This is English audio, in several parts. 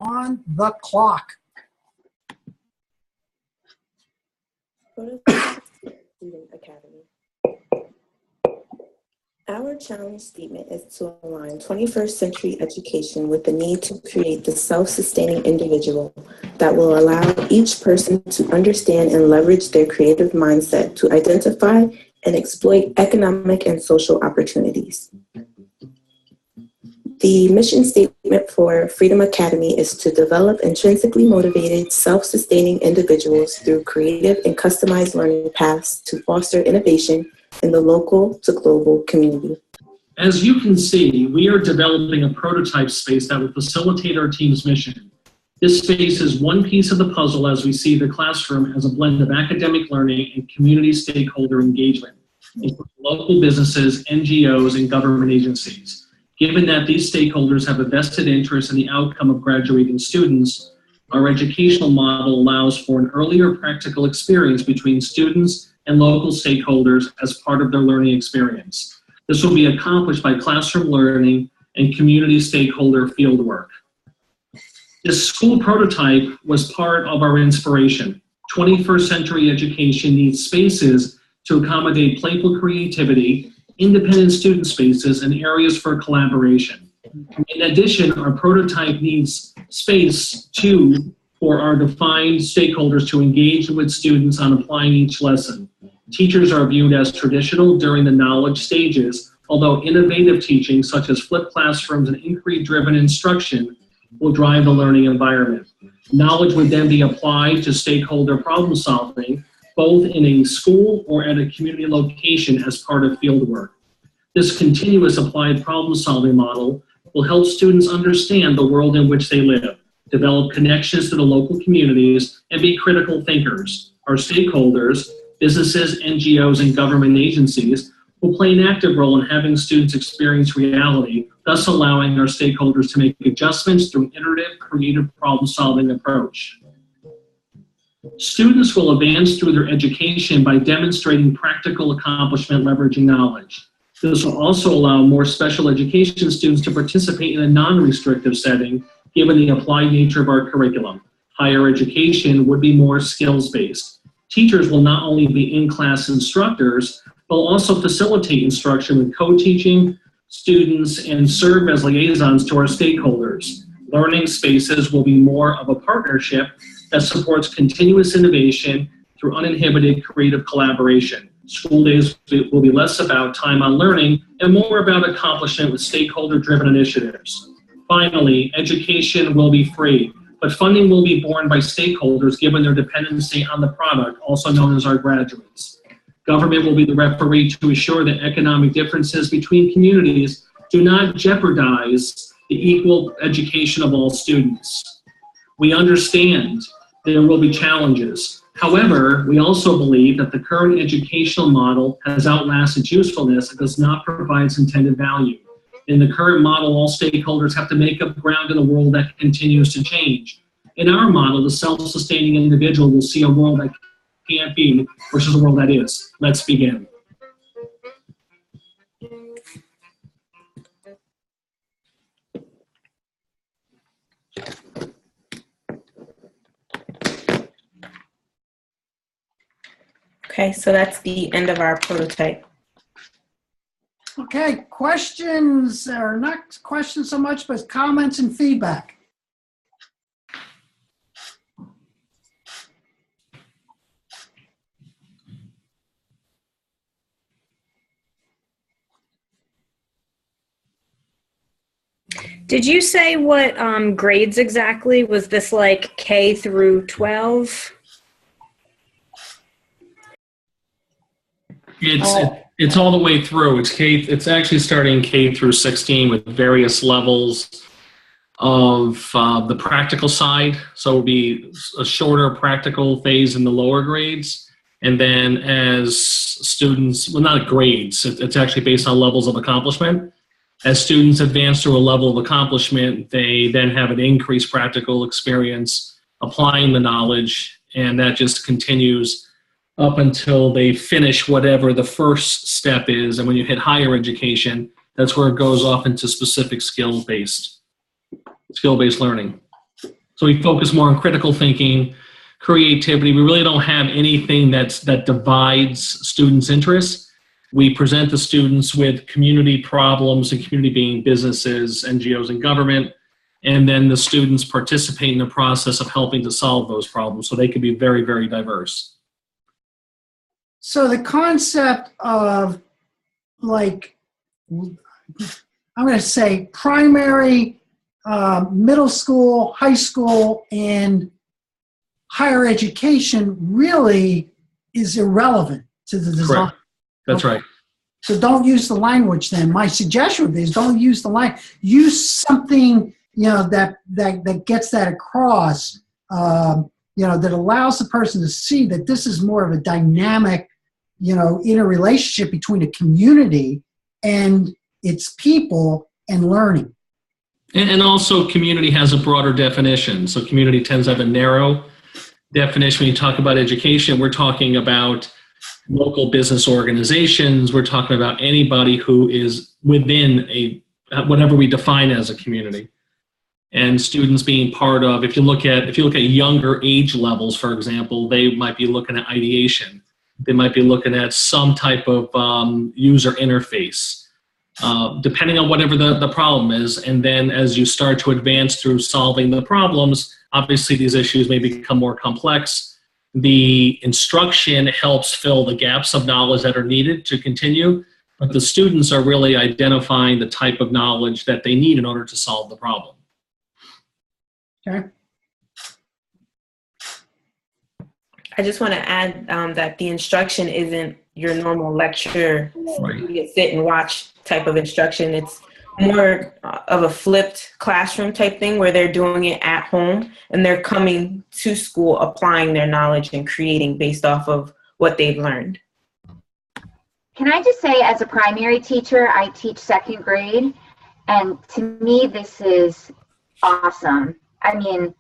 on the clock. Proto Student Academy. Our challenge statement is to align 21st century education with the need to create the self-sustaining individual that will allow each person to understand and leverage their creative mindset to identify and exploit economic and social opportunities. The mission statement for Freedom Academy is to develop intrinsically motivated, self-sustaining individuals through creative and customized learning paths to foster innovation in the local to global community. As you can see, we are developing a prototype space that will facilitate our team's mission. This space is one piece of the puzzle as we see the classroom as a blend of academic learning and community stakeholder engagement, including local businesses, NGOs, and government agencies. Given that these stakeholders have a vested interest in the outcome of graduating students, our educational model allows for an earlier practical experience between students and local stakeholders as part of their learning experience. This will be accomplished by classroom learning and community stakeholder fieldwork. This school prototype was part of our inspiration. 21st century education needs spaces to accommodate playful creativity, independent student spaces, and areas for collaboration. In addition, our prototype needs space for our defined stakeholders to engage with students on applying each lesson. Teachers are viewed as traditional during the knowledge stages, although innovative teaching such as flipped classrooms and inquiry-driven instruction will drive the learning environment. Knowledge would then be applied to stakeholder problem solving, both in a school or at a community location as part of fieldwork. This continuous applied problem solving model will help students understand the world in which they live, develop connections to the local communities, and be critical thinkers. Our stakeholders, businesses, NGOs, and government agencies will play an active role in having students experience reality, thus allowing our stakeholders to make adjustments through an iterative, creative problem-solving approach. Students will advance through their education by demonstrating practical accomplishment leveraging knowledge. This will also allow more special education students to participate in a non-restrictive setting, given the applied nature of our curriculum. Higher education would be more skills-based. Teachers will not only be in-class instructors, but will also facilitate instruction with co-teaching students and serve as liaisons to our stakeholders. Learning spaces will be more of a partnership that supports continuous innovation through uninhibited creative collaboration. School days will be less about time on learning and more about accomplishment with stakeholder-driven initiatives. Finally, education will be free, but funding will be borne by stakeholders given their dependency on the product, also known as our graduates. Government will be the referee to ensure that economic differences between communities do not jeopardize the equal education of all students. We understand there will be challenges. However, we also believe that the current educational model has outlasted usefulness and does not provide its intended value. In the current model, all stakeholders have to make up ground in a world that continues to change. In our model, the self-sustaining individual will see a world that can't be versus a world that is. Let's begin. Okay, so that's the end of our prototype. Okay, questions, or not questions so much, but comments and feedback. Did you say what grades exactly? Was this like K through 12? It's all the way through. It's actually starting K through 16 with various levels of the practical side. So it will be a shorter practical phase in the lower grades. And then as students, well, not grades, it's actually based on levels of accomplishment. As students advance through a level of accomplishment, they then have an increased practical experience applying the knowledge, and that just continues up until they finish whatever the first step is. And when you hit higher education, that's where it goes off into specific skill-based learning. So we focus more on critical thinking, creativity. We really don't have anything that divides students' interests. We present the students with community problems, and community being businesses, NGOs, and government. And then the students participate in the process of helping to solve those problems. So they can be very, very diverse. So the concept of, like, I'm going to say primary, middle school, high school, and higher education really is irrelevant to the design. Correct. That's right. So don't use the language then. My suggestion would be is don't use the language. Use something, that gets that across, that allows the person to see that this is more of a dynamic, interrelationship between a community and its people and learning. And also community has a broader definition. So community tends to have a narrow definition. When you talk about education, we're talking about local business organizations. We're talking about anybody who is within whatever we define as a community. And students being part of, if you look at younger age levels, for example, they might be looking at ideation. They might be looking at some type of user interface, depending on whatever the problem is. And then as you start to advance through solving the problems, obviously these issues may become more complex. The instruction helps fill the gaps of knowledge that are needed to continue, but the students are really identifying the type of knowledge that they need in order to solve the problem. Okay. I just want to add that the instruction isn't your normal lecture, Right. you sit and watch type of instruction. It's more of a flipped classroom type thing where they're doing it at home and they're coming to school, applying their knowledge and creating based off of what they've learned. Can I just say, as a primary teacher, I teach second grade, and to me, this is awesome. I mean,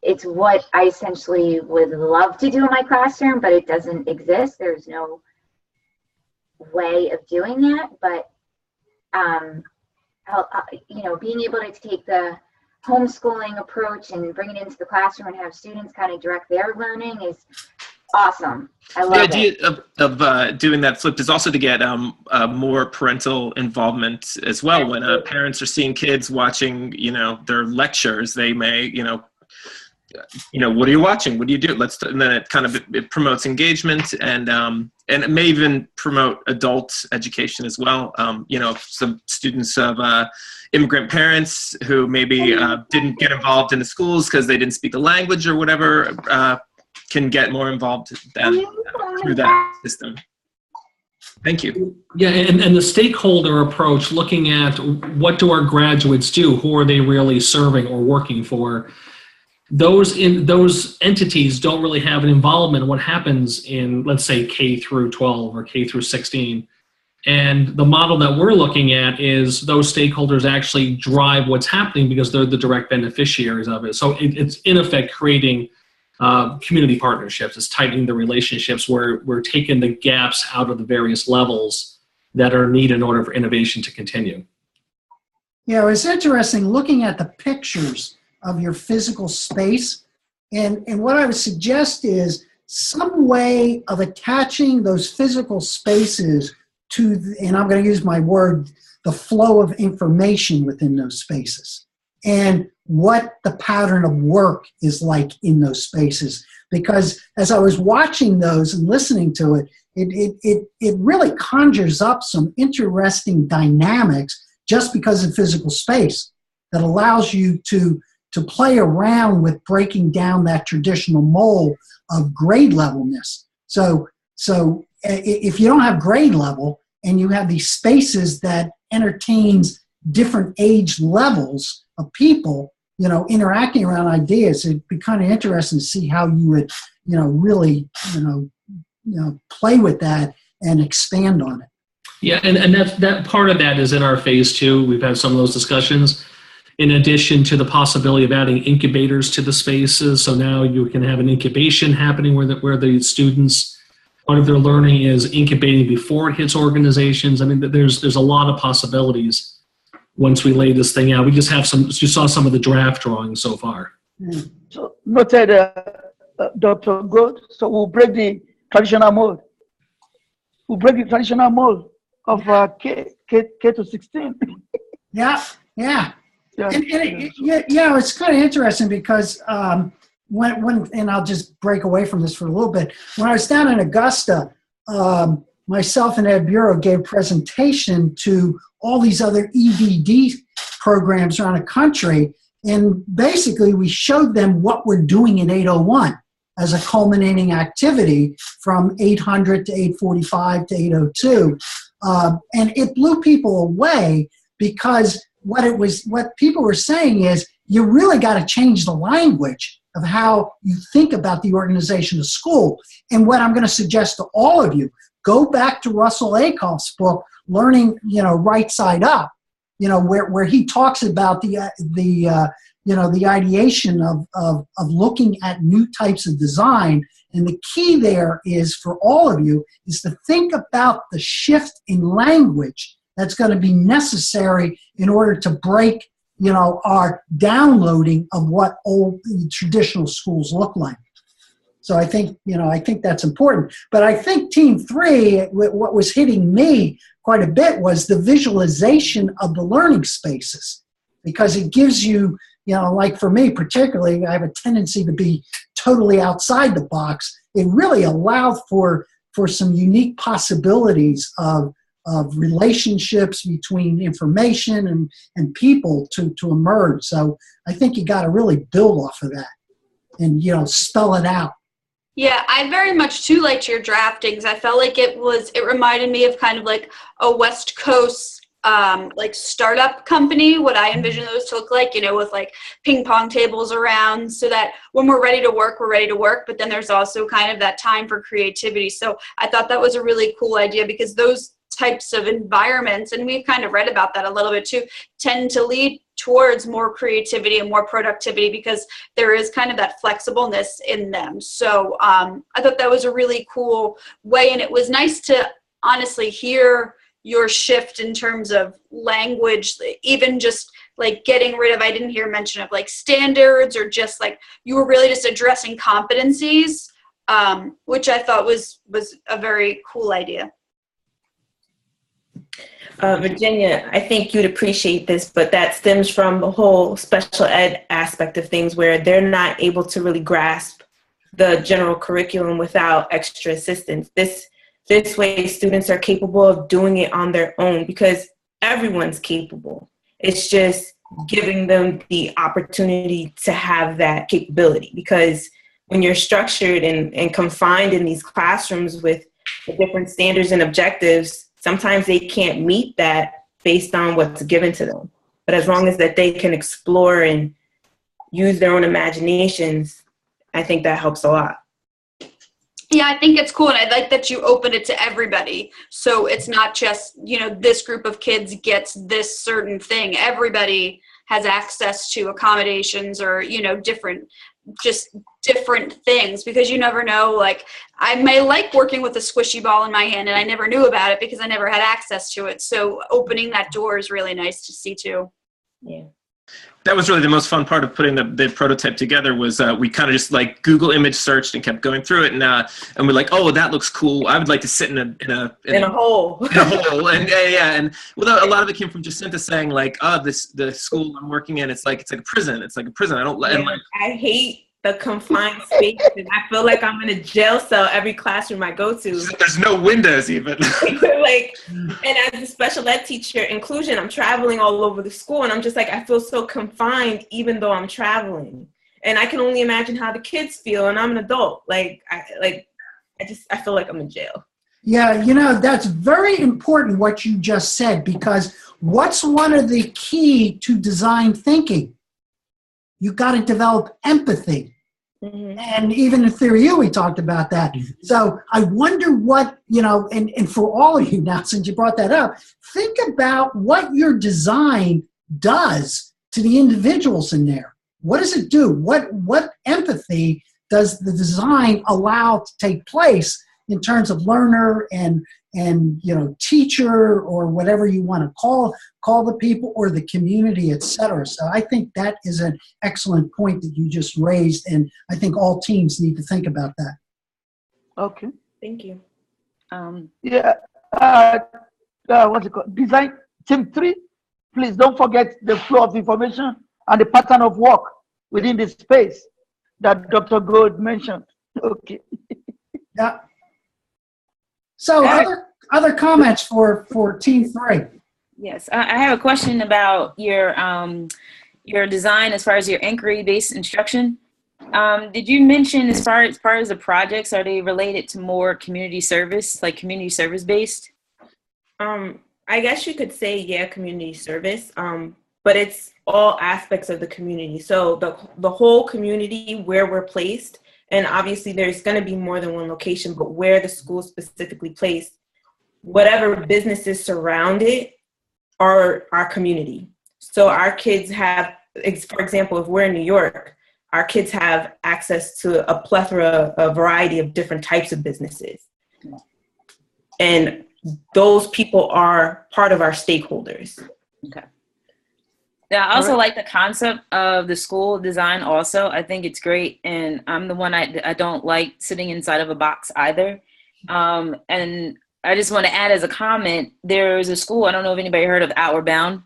it's what I essentially would love to do in my classroom, but it doesn't exist. There's no way of doing that. But, being able to take the homeschooling approach and bring it into the classroom and have students kind of direct their learning is awesome. I love it. The idea of doing that flipped is also to get more parental involvement as well. When parents are seeing kids watching, their lectures, they may, what are you watching? What do you do? And then it promotes engagement and it may even promote adult education as well. Some students of immigrant parents who maybe didn't get involved in the schools because they didn't speak the language or whatever, can get more involved through that system. Thank you. Yeah, and the stakeholder approach, looking at what do our graduates do? Who are they really serving or working for? Those entities don't really have an involvement in what happens in, let's say, K through 12 or K through 16. And the model that we're looking at is those stakeholders actually drive what's happening because they're the direct beneficiaries of it. So it's in effect creating community partnerships. It's tightening the relationships where we're taking the gaps out of the various levels that are needed in order for innovation to continue. Yeah, it was interesting looking at the pictures of your physical space. And what I would suggest is some way of attaching those physical spaces to, and I'm going to use my word, the flow of information within those spaces. And what the pattern of work is like in those spaces. Because as I was watching those and listening to it, it really conjures up some interesting dynamics just because of physical space that allows you to play around with breaking down that traditional mold of grade levelness. So if you don't have grade level and you have these spaces that entertains different age levels of people, interacting around ideas, it'd be kind of interesting to see how you would, really, play with that and expand on it. Yeah, and that part of that is in our phase 2. We've had some of those discussions. In addition to the possibility of adding incubators to the spaces, so now you can have an incubation happening where the students, part of their learning is incubating before it hits organizations. I mean, there's a lot of possibilities once we lay this thing out. We just have you saw some of the draft drawings so far. So noted, Dr. Good. So we'll break the traditional mold. We'll break the traditional mold of K to 16. Yeah, yeah. Yeah, Yeah, it's kind of interesting because when and I'll just break away from this for a little bit. When I was down in Augusta, myself and Ed Bureau gave a presentation to all these other EDD programs around the country, and basically we showed them what we're doing in 801 as a culminating activity from 800 to 845 to 802, and it blew people away because what people were saying is you really got to change the language of how you think about the organization of school. And what I'm going to suggest to all of you, go back to Russell Acuff's book, Learning, Right Side Up, where he talks about the ideation of looking at new types of design. And the key there is for all of you is to think about the shift in language that's going to be necessary in order to break, our downloading of what old traditional schools look like. So I think that's important. But I think Team 3, what was hitting me quite a bit was the visualization of the learning spaces, because it gives you, like for me particularly, I have a tendency to be totally outside the box. It really allowed for some unique possibilities of relationships between information and people to emerge. So I think you got to really build off of that and, spell it out. Yeah, I very much too liked your draftings. I felt like it reminded me of kind of like a West Coast like startup company, what I envision those to look like, with like ping pong tables around, so that when we're ready to work, we're ready to work, but then there's also kind of that time for creativity. So I thought that was a really cool idea, because those types of environments, and we've kind of read about that a little bit too, tend to lead towards more creativity and more productivity, because there is kind of that flexibleness in them. So I thought that was a really cool way, and it was nice to honestly hear your shift in terms of language, even just like getting rid of, I didn't hear mention of like standards, or just like you were really just addressing competencies, which I thought was a very cool idea. Virginia, I think you'd appreciate this, but that stems from the whole special ed aspect of things, where they're not able to really grasp the general curriculum without extra assistance. This way, students are capable of doing it on their own, because everyone's capable. It's just giving them the opportunity to have that capability, because when you're structured and confined in these classrooms with the different standards and objectives, sometimes they can't meet that based on what's given to them. But as long as that they can explore and use their own imaginations, I think that helps a lot. Yeah, I think it's cool, and I like that you open it to everybody. So it's not just, this group of kids gets this certain thing. Everybody has access to accommodations or, different things, because you never know, like I may like working with a squishy ball in my hand and I never knew about it because I never had access to it. So opening that door is really nice to see too. Yeah. That was really the most fun part of putting the prototype together, was we kind of just like Google image searched and kept going through it, and we're like, oh, that looks cool. I would like to sit in a hole. In a hole, and and well, a lot of it came from Jacinta saying like, the school I'm working in, it's like a prison. It's like a prison. I don't let. Yeah, I hate the confined space, and I feel like I'm in a jail cell every classroom I go to. There's no windows even. And as a special ed teacher, inclusion, I'm traveling all over the school, and I'm just like, I feel so confined even though I'm traveling. And I can only imagine how the kids feel, and I'm an adult. I feel like I'm in jail. Yeah, that's very important what you just said, because what's one of the key to design thinking? You got to develop empathy. Mm-hmm. And even in Theory U, we talked about that. Mm-hmm. So I wonder what, and for all of you now, since you brought that up, think about what your design does to the individuals in there. What does it do? What empathy does the design allow to take place in terms of learner and and teacher or whatever you want to call the people or the community, etc. So I think that is an excellent point that you just raised, and I think all teams need to think about that. Okay. Thank you. Yeah. What's it called? Design team 3. Please don't forget the flow of information and the pattern of work within the space that Dr. Gold mentioned. Okay. Yeah. So other comments for team 3? Yes, I have a question about your design as far as your inquiry-based instruction. Did you mention as far as the projects, are they related to more community service, like community service based? I guess you could say, yeah, community service, but it's all aspects of the community. So the whole community where we're placed, and obviously there's going to be more than one location, but where the school is specifically placed, whatever businesses surround it are our community. So our kids have, for example, if we're in New York, our kids have access to a variety of different types of businesses. And those people are part of our stakeholders. Okay. Yeah, I also like the concept of the school design also. I think it's great. And I'm the one, I don't like sitting inside of a box either. And I just want to add as a comment, there's a school, I don't know if anybody heard of Outward Bound,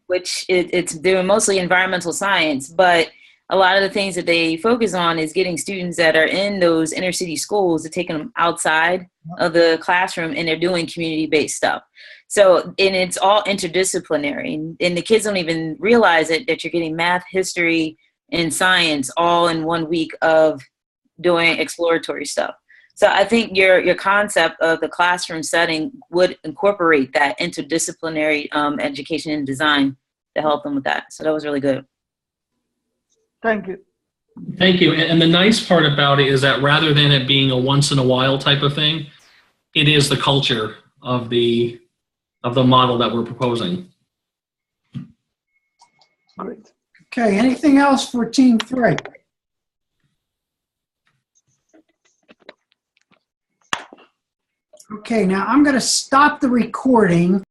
which it's doing mostly environmental science, but a lot of the things that they focus on is getting students that are in those inner city schools to take them outside of the classroom, and they're doing community-based stuff. So, and it's all interdisciplinary, and the kids don't even realize it, that you're getting math, history, and science all in 1 week of doing exploratory stuff. So I think your concept of the classroom setting would incorporate that interdisciplinary education and design to help them with that. So that was really good. Thank you. Thank you. And the nice part about it is that rather than it being a once in a while type of thing, it is the culture of the model that we're proposing. Great. Okay, anything else for team 3? Okay, now I'm going to stop the recording.